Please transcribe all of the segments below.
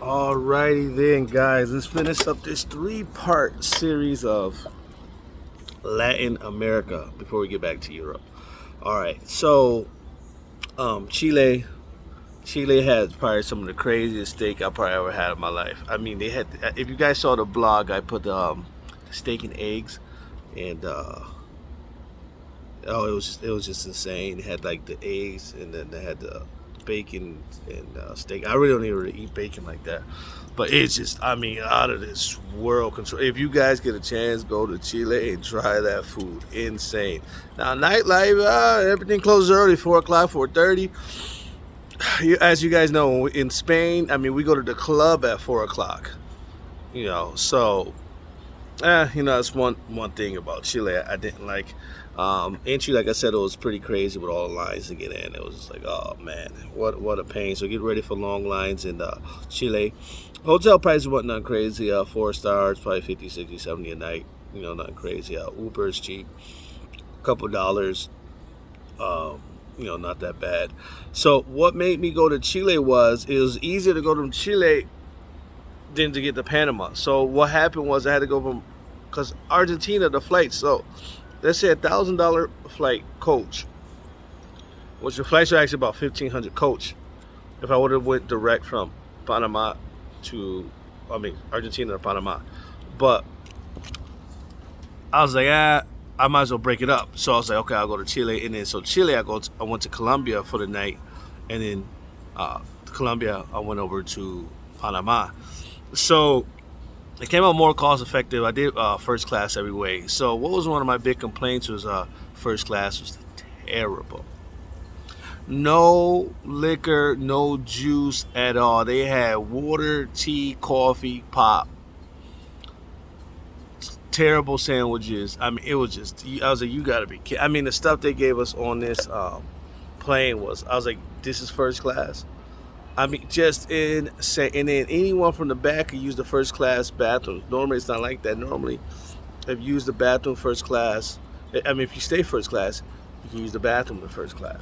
Alrighty then, guys, let's finish up this three-part series of Latin America before we get back to Europe. All right, so Chile, Chile has probably some of the craziest steak I probably ever had in my life. I mean, they had. If you guys saw the blog, I put steak and eggs, and oh, it was just insane. They had like the eggs, and then they had the bacon and steak. I really don't even really eat bacon like that, but it's just, I mean, out of this world control. If you guys get a chance, go to Chile and try that food. Insane. Now nightlife, everything closes early, 4 o'clock, 4:30. As you guys know, in Spain, I mean, we go to the club at 4 o'clock. So that's one thing about Chile I didn't like. Entry, like I said, it was pretty crazy with all the lines to get in. It was just like, oh man, what a pain. So get ready for long lines in Chile. Hotel prices wasn't nothing crazy. 4 stars, probably 50, 60, 70 a night. Nothing crazy. Uber is cheap, a couple dollars. Not that bad. So what made me go to Chile was it was easier to go to Chile than to get to Panama. So what happened was I had to go from, because Argentina, the flight, so let's say $1,000 flight coach, which the flights are actually about 1,500 coach. If I would have went direct from Panama Argentina to Panama, but I was like, I might as well break it up. So I was like, okay, I'll go to Chile, and then so Chile, I went to Colombia for the night, and then Colombia, I went over to Panama. So it came out more cost effective. I did first class every way. So what was one of my big complaints was first class was terrible. No liquor, no juice at all. They had water, tea, coffee, pop. Terrible sandwiches. I mean, it was just, I was like, you gotta be kidding. I mean, the stuff they gave us on this plane was, I was like, this is first class. I mean, just insane. And then anyone from the back could use the first class bathroom. Normally, it's not like that. Normally, if you use the bathroom first class, I mean, if you stay first class, you can use the bathroom in first class.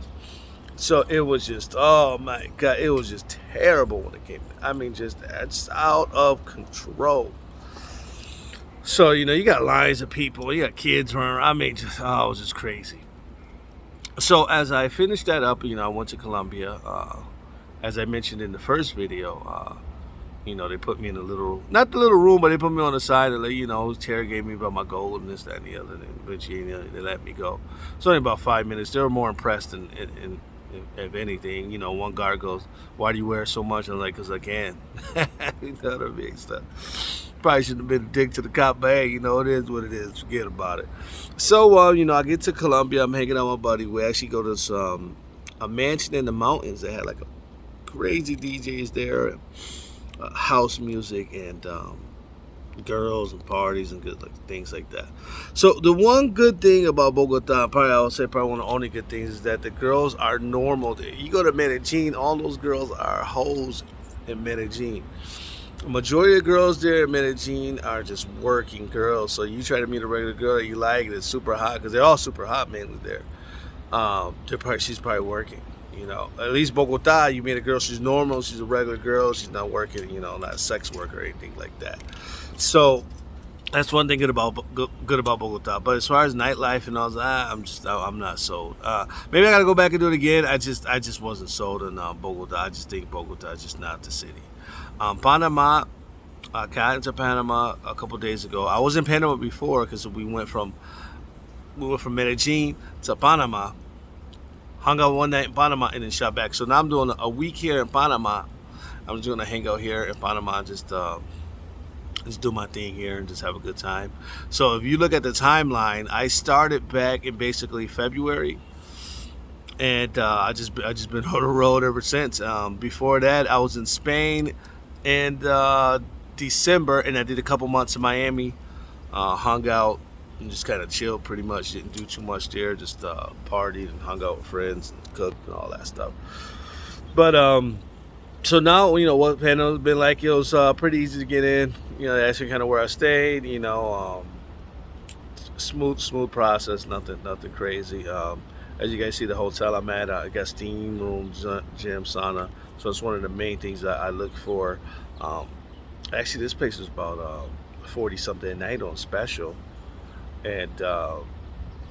So it was just, oh my God, it was just terrible when it came. I mean, just out of control. So, you got lines of people, you got kids running around. I mean, it was just crazy. So as I finished that up, I went to Colombia. As I mentioned in the first video, they put me in not the little room, but they put me on the side and interrogate me about my goal and this, that, and the other. And eventually, they let me go. It's only about 5 minutes. They were more impressed than if anything. One guard goes, "Why do you wear so much?" I'm like, "Cause I can." You know what I mean? Stuff. Probably shouldn't have been a dick to the cop, but hey, it is what it is. Forget about it. So, I get to Colombia. I'm hanging out with my buddy. We actually go to a mansion in the mountains. They had like a crazy DJs there, house music, and girls and parties and good things like that. So the one good thing about Bogota, I would say probably one of the only good things, is that the girls are normal there. You go to Medellin, all those girls are hoes in Medellin. The majority of girls there in Medellin are just working girls. So you try to meet a regular girl that you like that's super hot, because they're all super hot mainly there. She's probably working. At least Bogota, you meet a girl, she's normal, she's a regular girl, she's not working, not a sex worker or anything like that. So that's one thing good about Bogota. But as far as nightlife and all that, I'm not sold. Maybe I gotta go back and do it again. I just wasn't sold on Bogota. I just think Bogota is just not the city. Panama, I got into Panama a couple days ago. I was in Panama before because we went from Medellin to Panama. Hung out one night in Panama and then shot back. So now I'm doing a week here in Panama. I'm just gonna hang out here in Panama and just do my thing here and just have a good time. So if you look at the timeline, I started back in basically February, and I just been on the road ever since. Before that, I was in Spain in December, and I did a couple months in Miami. Hung out and just kind of chilled pretty much. Didn't do too much there. Just partied and hung out with friends and cooked and all that stuff. But so now, what Panama's been like. It was pretty easy to get in. That's kind of where I stayed. Smooth process. Nothing crazy. As you guys see, the hotel I'm at, I got steam rooms, gym, sauna. So it's one of the main things that I look for Um, Actually, this place was about 40 something a night on special, and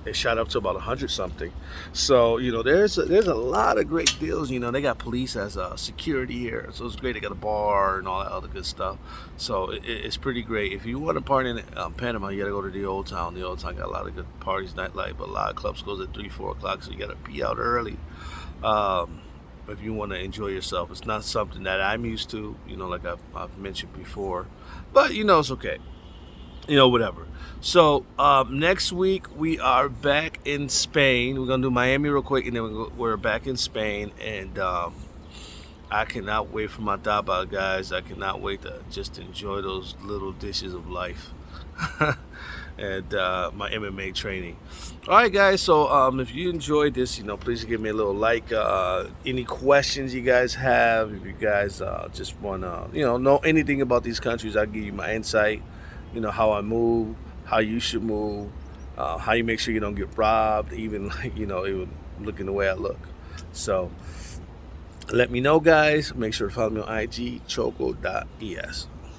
it shot up to about 100 something. So there's a lot of great deals. They got police as security here, so it's great. They got a bar and all that other good stuff. So it's pretty great. If you want to party in Panama, you got to go to the Old Town. The Old Town got a lot of good parties, nightlife, but a lot of clubs close at 3, 4 o'clock, so you got to be out early. Um, if you want to enjoy yourself, it's not something that I'm used to. Like I've mentioned before, but it's okay. Whatever. So next week we are back in Spain. We're gonna do Miami real quick, and then we're back in Spain. And I cannot wait for my tapa, guys. I cannot wait to just enjoy those little dishes of life. And my MMA training. All right, guys. So if you enjoyed this, please give me a little like. Any questions you guys have, if you guys just wanna, know anything about these countries, I'll give you my insight. How I move, how you should move, how you make sure you don't get robbed, even like even looking the way I look. So let me know, guys. Make sure to follow me on IG choco.es.